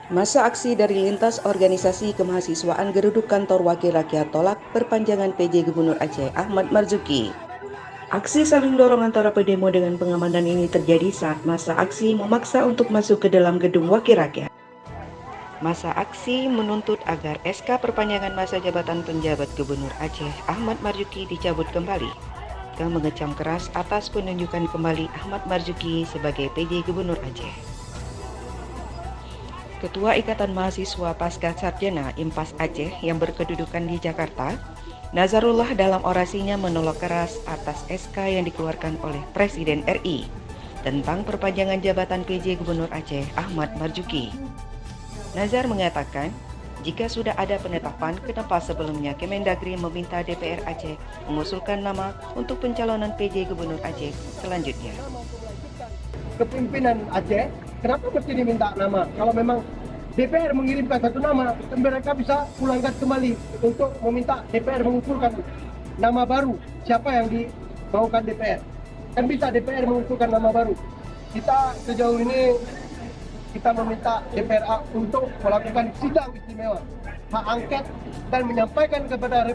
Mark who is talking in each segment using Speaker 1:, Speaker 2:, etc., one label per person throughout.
Speaker 1: Masa aksi dari lintas organisasi kemahasiswaan geruduk kantor Wakil Rakyat tolak perpanjangan PJ Gubernur Aceh Ahmad Marzuki. Aksi saling dorong antara pendemo dengan pengamanan ini terjadi saat masa aksi memaksa untuk masuk ke dalam gedung Wakil Rakyat. Masa aksi menuntut agar SK perpanjangan masa jabatan penjabat Gubernur Aceh Ahmad Marzuki dicabut kembali dan mengecam keras atas penunjukan kembali Ahmad Marzuki sebagai PJ Gubernur Aceh. Ketua Ikatan Mahasiswa Pasca Sarjana IMPAS Aceh yang berkedudukan di Jakarta, Nazarullah dalam orasinya menolak keras atas SK yang dikeluarkan oleh Presiden RI tentang perpanjangan jabatan PJ Gubernur Aceh Ahmad Marzuki. Nazar mengatakan, jika sudah ada penetapan, kenapa sebelumnya Kemendagri meminta DPR Aceh mengusulkan nama untuk pencalonan PJ Gubernur Aceh selanjutnya.
Speaker 2: Kepimpinan Aceh, kenapa mesti diminta nama? Kalau memang DPR mengirimkan satu nama, mereka bisa pulangkan kembali untuk meminta DPR mengusulkan nama baru. Siapa yang dimaukan DPR? Kan bisa DPR mengusulkan nama baru. Kita sejauh ini kita meminta DPR untuk melakukan sidang istimewa, hak angket, dan menyampaikan kepada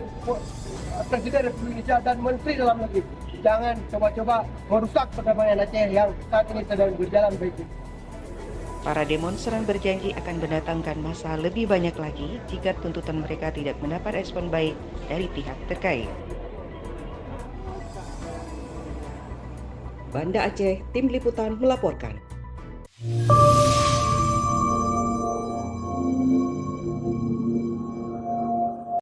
Speaker 2: Presiden Republik Indonesia dan Menteri Dalam Negeri. Jangan coba-coba merusak perdamaian Aceh yang saat ini sedang berjalan baik.
Speaker 1: Para demonstran berjanji akan mendatangkan massa lebih banyak lagi jika tuntutan mereka tidak mendapat respon baik dari pihak terkait. Banda Aceh, Tim Liputan melaporkan.